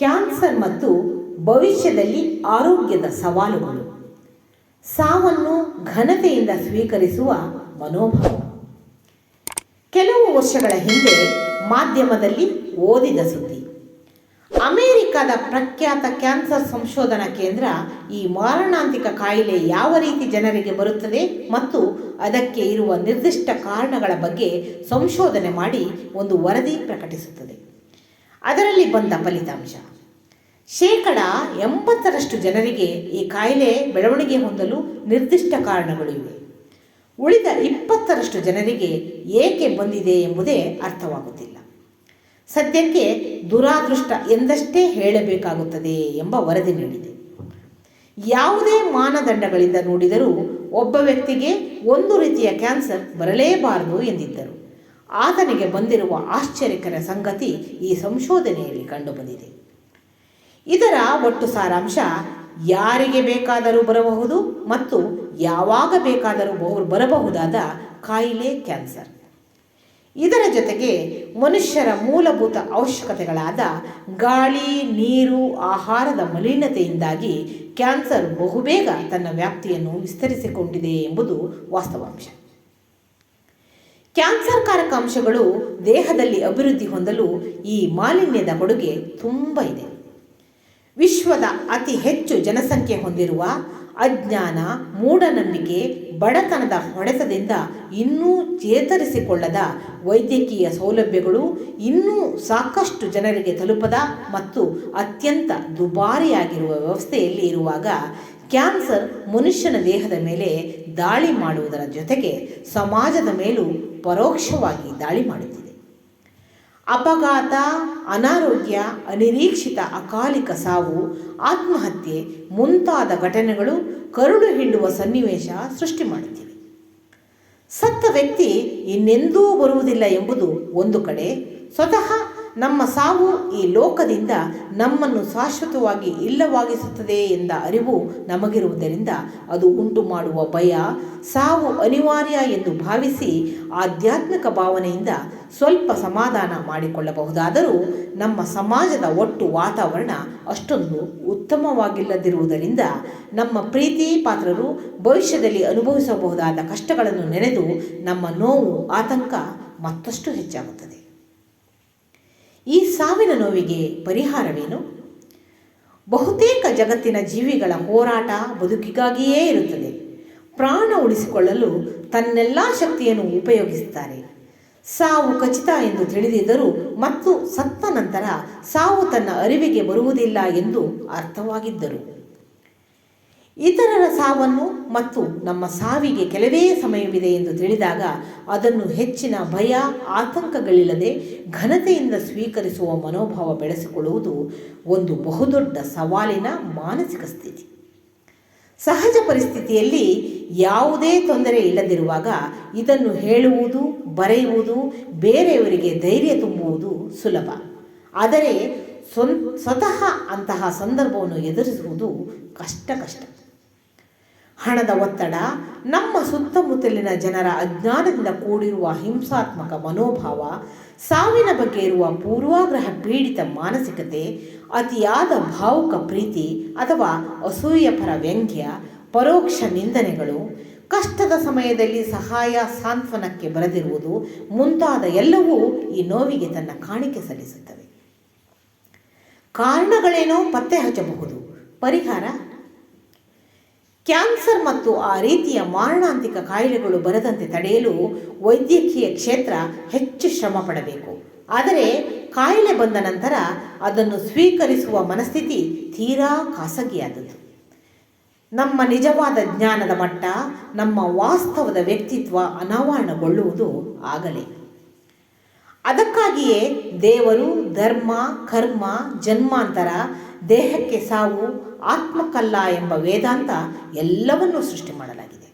Cancer ಮತ್ತು ಭವಿಷ್ಯದಲ್ಲಿ ಆರೋಗ್ಯದ ಸವಾಲುಗಳು, ಸಾವನ್ನು ಘನತೆಯಿಂದ ಸ್ವೀಕರಿಸುವ ಮನೋಭಾವ. ಕೆಲವು ವರ್ಷಗಳ ಹಿಂದೆ ಮಾಧ್ಯಮದಲ್ಲಿ ಓದಿದ ಸುದ್ದಿ. ಅಮೆರಿಕದ ಪ್ರಖ್ಯಾತ ಕ್ಯಾನ್ಸರ್ ಸಂಶೋಧನಾ ಕೇಂದ್ರ ಈ ಮಾರಣಾಂತಿಕ ಕಾಯಿಲೆ ಯಾವ ರೀತಿ ಜನರಿಗೆ ಬರುತ್ತದೆ ಮತ್ತು ಅದಕ್ಕೆ ಇರುವ ನಿರ್ದಿಷ್ಟ ಕಾರಣಗಳ ಬಗ್ಗೆ ಸಂಶೋಧನೆ ಮಾಡಿ ಒಂದು ವರದಿ ಪ್ರಕಟಿಸುತ್ತದೆ. ಅದರಲ್ಲಿ ಬಂದ ಫಲಿತಾಂಶ: 80% ಜನರಿಗೆ ಈ ಕಾಯಿಲೆ ಬೆಳವಣಿಗೆ ಹೊಂದಲು ನಿರ್ದಿಷ್ಟ ಕಾರಣಗಳು ಇವೆ. ಉಳಿದ 20% ಜನರಿಗೆ ಏಕೆ ಬಂದಿದೆ ಎಂಬುದೇ ಅರ್ಥವಾಗುತ್ತಿಲ್ಲ. ಸದ್ಯಕ್ಕೆ ದುರಾದೃಷ್ಟ ಎಂದಷ್ಟೇ ಹೇಳಬೇಕಾಗುತ್ತದೆ ಎಂಬ ವರದಿ ನೀಡಿದೆ. ಯಾವುದೇ ಮಾನದಂಡಗಳಿಂದ ನೋಡಿದರೂ ಒಬ್ಬ ವ್ಯಕ್ತಿಗೆ ಒಂದು ರೀತಿಯ ಕ್ಯಾನ್ಸರ್ ಬರಲೇಬಾರದು ಎಂದಿದ್ದರು. ಆತನಿಗೆ ಬಂದಿರುವ ಆಶ್ಚರ್ಯಕರ ಸಂಗತಿ ಈ ಸಂಶೋಧನೆಯಲ್ಲಿ ಕಂಡುಬಂದಿದೆ. ಇದರ ಒಟ್ಟು ಸಾರಾಂಶ: ಯಾರಿಗೆ ಬೇಕಾದರೂ ಬರಬಹುದು ಮತ್ತು ಯಾವಾಗ ಬೇಕಾದರೂ ಬರಬಹುದಾದ ಕಾಯಿಲೆ ಕ್ಯಾನ್ಸರ್. ಇದರ ಜೊತೆಗೆ ಮನುಷ್ಯರ ಮೂಲಭೂತ ಅವಶ್ಯಕತೆಗಳಾದ ಗಾಳಿ, ನೀರು, ಆಹಾರದ ಮಲಿನತೆಯಿಂದಾಗಿ ಕ್ಯಾನ್ಸರ್ ಬಹುಬೇಗ ತನ್ನ ವ್ಯಾಪ್ತಿಯನ್ನು ವಿಸ್ತರಿಸಿಕೊಂಡಿದೆ ಎಂಬುದು ವಾಸ್ತವಾಂಶ. ಕ್ಯಾನ್ಸರ್ಕಾರಕ ಅಂಶಗಳು ದೇಹದಲ್ಲಿ ಅಭಿವೃದ್ಧಿ ಹೊಂದಲು ಈ ಮಾಲಿನ್ಯದ ಕೊಡುಗೆ ತುಂಬ ಇದೆ. ವಿಶ್ವದ ಅತಿ ಹೆಚ್ಚು ಜನಸಂಖ್ಯೆ ಹೊಂದಿರುವ ಅಜ್ಞಾನ, ಮೂಢನಂಬಿಕೆ, ಬಡತನದ ಹೊಡೆತದಿಂದ ಇನ್ನೂ ಚೇತರಿಸಿಕೊಳ್ಳದ ವೈದ್ಯಕೀಯ ಸೌಲಭ್ಯಗಳು, ಇನ್ನೂ ಸಾಕಷ್ಟು ಜನರಿಗೆ ತಲುಪದ ಮತ್ತು ಅತ್ಯಂತ ದುಬಾರಿಯಾಗಿರುವ ವ್ಯವಸ್ಥೆಯಲ್ಲಿ ಇರುವಾಗ ಕ್ಯಾನ್ಸರ್ ಮನುಷ್ಯನ ದೇಹದ ಮೇಲೆ ದಾಳಿ ಮಾಡುವುದರ ಜೊತೆಗೆ ಸಮಾಜದ ಮೇಲೂ ಪರೋಕ್ಷವಾಗಿ ದಾಳಿ ಮಾಡುತ್ತಿದೆ. ಅಪಘಾತ, ಅನಾರೋಗ್ಯ, ಅನಿರೀಕ್ಷಿತ ಅಕಾಲಿಕ ಸಾವು, ಆತ್ಮಹತ್ಯೆ ಮುಂತಾದ ಘಟನೆಗಳು ಕರುಳು ಹಿಂಡುವ ಸನ್ನಿವೇಶ ಸೃಷ್ಟಿ ಮಾಡುತ್ತಿವೆ. ಸತ್ತ ವ್ಯಕ್ತಿ ಇನ್ನೆಂದೂ ಬರುವುದಿಲ್ಲ ಎಂಬುದು ಒಂದು ಕಡೆ, ಸ್ವತಃ ನಮ್ಮ ಸಾವು ಈ ಲೋಕದಿಂದ ನಮ್ಮನ್ನು ಶಾಶ್ವತವಾಗಿ ಇಲ್ಲವಾಗಿಸುತ್ತದೆ ಎಂದ ಅರಿವು ನಮಗಿರುವುದರಿಂದ ಅದು ಉಂಟು ಮಾಡುವ ಭಯ, ಸಾವು ಅನಿವಾರ್ಯ ಎಂದು ಭಾವಿಸಿ ಆಧ್ಯಾತ್ಮಿಕ ಭಾವನೆಯಿಂದ ಸ್ವಲ್ಪ ಸಮಾಧಾನ ಮಾಡಿಕೊಳ್ಳಬಹುದಾದರೂ ನಮ್ಮ ಸಮಾಜದ ಒಟ್ಟು ವಾತಾವರಣ ಅಷ್ಟೊಂದು ಉತ್ತಮವಾಗಿಲ್ಲದಿರುವುದರಿಂದ ನಮ್ಮ ಪ್ರೀತಿ ಪಾತ್ರರು ಭವಿಷ್ಯದಲ್ಲಿ ಅನುಭವಿಸಬಹುದಾದ ಕಷ್ಟಗಳನ್ನು ನೆನೆದು ನಮ್ಮ ನೋವು, ಆತಂಕ ಮತ್ತಷ್ಟು ಹೆಚ್ಚಾಗುತ್ತದೆ. ಈ ಸಾವಿನ ನೋವಿಗೆ ಪರಿಹಾರವೇನು? ಬಹುತೇಕ ಜಗತ್ತಿನ ಜೀವಿಗಳ ಹೋರಾಟ ಬದುಕಿಗಾಗಿಯೇ ಇರುತ್ತದೆ. ಪ್ರಾಣ ಉಳಿಸಿಕೊಳ್ಳಲು ತನ್ನೆಲ್ಲ ಶಕ್ತಿಯನ್ನು ಉಪಯೋಗಿಸುತ್ತಾರೆ. ಸಾವು ಖಚಿತ ಎಂದು ತಿಳಿದಿದ್ದರೂ ಮತ್ತು ಸತ್ತ ನಂತರ ಸಾವು ತನ್ನ ಅರಿವಿಗೆ ಬರುವುದಿಲ್ಲ ಎಂದು ಅರ್ಥವಾಗಿದ್ದರು. ಇತರರ ಸಾವನ್ನು ಮತ್ತು ನಮ್ಮ ಸಾವಿಗೆ ಕೆಲವೇ ಸಮಯವಿದೆ ಎಂದು ತಿಳಿದಾಗ ಅದನ್ನು ಹೆಚ್ಚಿನ ಭಯ, ಆತಂಕಗಳಿಲ್ಲದೆ ಘನತೆಯಿಂದ ಸ್ವೀಕರಿಸುವ ಮನೋಭಾವ ಬೆಳೆಸಿಕೊಳ್ಳುವುದು ಒಂದು ಬಹುದೊಡ್ಡ ಸವಾಲಿನ ಮಾನಸಿಕ ಸ್ಥಿತಿ. ಸಹಜ ಪರಿಸ್ಥಿತಿಯಲ್ಲಿ ಯಾವುದೇ ತೊಂದರೆ ಇಲ್ಲದಿರುವಾಗ ಇದನ್ನು ಹೇಳುವುದು, ಬರೆಯುವುದು, ಬೇರೆಯವರಿಗೆ ಧೈರ್ಯ ತುಂಬುವುದು ಸುಲಭ. ಆದರೆ ಸ್ವತಃ ಅಂತಹ ಸಂದರ್ಭವನ್ನು ಎದುರಿಸುವುದು ಕಷ್ಟ. ಹಣದ ಒತ್ತಡ, ನಮ್ಮ ಸುತ್ತಮುತ್ತಲಿನ ಜನರ ಅಜ್ಞಾನದಿಂದ ಕೂಡಿರುವ ಹಿಂಸಾತ್ಮಕ ಮನೋಭಾವ, ಸಾವಿನ ಬಗ್ಗೆ ಇರುವ ಪೂರ್ವಾಗ್ರಹ ಪೀಡಿತ ಮಾನಸಿಕತೆ, ಅತಿಯಾದ ಭಾವುಕ ಪ್ರೀತಿ ಅಥವಾ ಅಸೂಯಪರ ವ್ಯಂಗ್ಯ, ಪರೋಕ್ಷ ನಿಂದನೆಗಳು, ಕಷ್ಟದ ಸಮಯದಲ್ಲಿ ಸಹಾಯ ಸಾಂತ್ವನಕ್ಕೆ ಬರದಿರುವುದು ಮುಂತಾದ ಎಲ್ಲವೂ ಈ ನೋವಿಗೆ ತನ್ನ ಕಾಣಿಕೆ ಸಲ್ಲಿಸುತ್ತವೆ. ಕಾರಣಗಳೇನೋ ಪತ್ತೆ ಹಚ್ಚಬಹುದು. ಪರಿಹಾರ: ಕ್ಯಾನ್ಸರ್ ಮತ್ತು ಆ ರೀತಿಯ ಮಾರಣಾಂತಿಕ ಕಾಯಿಲೆಗಳು ಬರದಂತೆ ತಡೆಯಲು ವೈದ್ಯಕೀಯ ಕ್ಷೇತ್ರ ಹೆಚ್ಚು ಶ್ರಮ ಪಡಬೇಕು. ಆದರೆ ಕಾಯಿಲೆ ಬಂದ ನಂತರ ಅದನ್ನು ಸ್ವೀಕರಿಸುವ ಮನಸ್ಥಿತಿ ತೀರಾ ಖಾಸಗಿಯಾದದ್ದು. ನಮ್ಮ ನಿಜವಾದ ಜ್ಞಾನದ ಮಟ್ಟ, ನಮ್ಮ ವಾಸ್ತವದ ವ್ಯಕ್ತಿತ್ವ ಅನಾವರಣಗೊಳ್ಳುವುದು ಆಗಲೇ. ಅದಕ್ಕಾಗಿಯೇ ದೇವರು, ಧರ್ಮ, ಕರ್ಮ, ಜನ್ಮಾಂತರ, ದೇಹಕ್ಕೆ ಸಾವು, ಆತ್ಮಕ್ಕಲ್ಲ ಎಂಬ ವೇದಾಂತ ಎಲ್ಲವನ್ನೂ ಸೃಷ್ಟಿ ಮಾಡಲಾಗಿದೆ.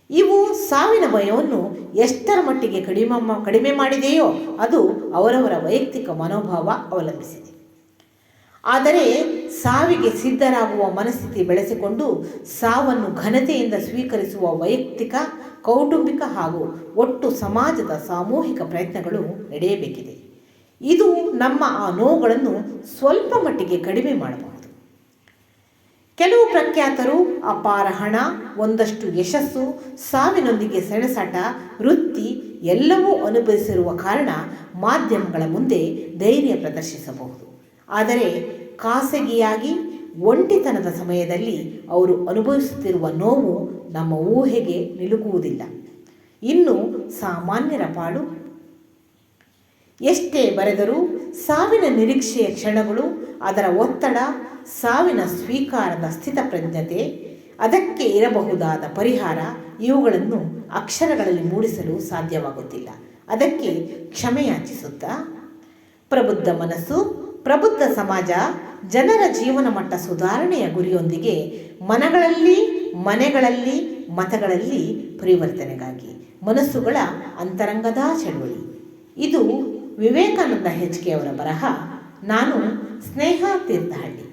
ಇವು ಸಾವಿನ ಭಯವನ್ನು ಎಷ್ಟರ ಮಟ್ಟಿಗೆ ಕಡಿಮೆ ಮಾಡಿದೆಯೋ ಅದು ಅವರವರ ವೈಯಕ್ತಿಕ ಮನೋಭಾವ ಅವಲಂಬಿಸಿದೆ. ಆದರೆ ಸಾವಿಗೆ ಸಿದ್ಧರಾಗುವ ಮನಸ್ಥಿತಿ ಬೆಳೆಸಿಕೊಂಡು ಸಾವನ್ನು ಘನತೆಯಿಂದ ಸ್ವೀಕರಿಸುವ ವೈಯಕ್ತಿಕ, ಕೌಟುಂಬಿಕ ಹಾಗೂ ಒಟ್ಟು ಸಮಾಜದ ಸಾಮೂಹಿಕ ಪ್ರಯತ್ನಗಳು ನಡೆಯಬೇಕಿದೆ. ಇದು ನಮ್ಮ ಆ ನೋವುಗಳನ್ನು ಸ್ವಲ್ಪ ಮಟ್ಟಿಗೆ ಕಡಿಮೆ ಮಾಡಬಹುದು. ಕೆಲವು ಪ್ರಖ್ಯಾತರು ಅಪಾರ ಹಣ, ಒಂದಷ್ಟು ಯಶಸ್ಸು, ಸಾವಿನೊಂದಿಗೆ ಸೆಣಸಾಟ, ವೃತ್ತಿ ಎಲ್ಲವೂ ಅನುಭವಿಸಿರುವ ಕಾರಣ ಮಾಧ್ಯಮಗಳ ಮುಂದೆ ಧೈರ್ಯ ಪ್ರದರ್ಶಿಸಬಹುದು. ಆದರೆ ಖಾಸಗಿಯಾಗಿ ಒಂಟಿತನದ ಸಮಯದಲ್ಲಿ ಅವರು ಅನುಭವಿಸುತ್ತಿರುವ ನೋವು ನಮ್ಮ ಊಹೆಗೆ ನಿಲುಕುವುದಿಲ್ಲ. ಇನ್ನು ಸಾಮಾನ್ಯರ ಪಾಡು ಎಷ್ಟೇ ಬರೆದರೂ ಸಾವಿನ ನಿರೀಕ್ಷೆಯ ಕ್ಷಣಗಳು, ಅದರ ಒತ್ತಡ, ಸಾವಿನ ಸ್ವೀಕಾರದ ಸ್ಥಿತಪ್ರಜ್ಞತೆ, ಅದಕ್ಕೆ ಇರಬಹುದಾದ ಪರಿಹಾರ ಇವುಗಳನ್ನು ಅಕ್ಷರಗಳಲ್ಲಿ ಮೂಡಿಸಲು ಸಾಧ್ಯವಾಗುತ್ತಿಲ್ಲ. ಅದಕ್ಕೆ ಕ್ಷಮೆಯಾಚಿಸುತ್ತಾ ಪ್ರಬುದ್ಧ ಮನಸ್ಸು, ಪ್ರಬುದ್ಧ ಸಮಾಜ, ಜನರ ಜೀವನ ಮಟ್ಟ ಸುಧಾರಣೆಯ ಗುರಿಯೊಂದಿಗೆ ಮನೆಗಳಲ್ಲಿ ಮತಗಳಲ್ಲಿ ಪರಿವರ್ತನೆಗಾಗಿ ಮನಸ್ಸುಗಳ ಅಂತರಂಗದ ಚಳುವಳಿ. ಇದು ವಿವೇಕಾನಂದ ಹೆಚ್ಕೆ ಅವರ ಬರಹ. ನಾನು ಸ್ನೇಹ ತೀರ್ಥಹಳ್ಳಿ.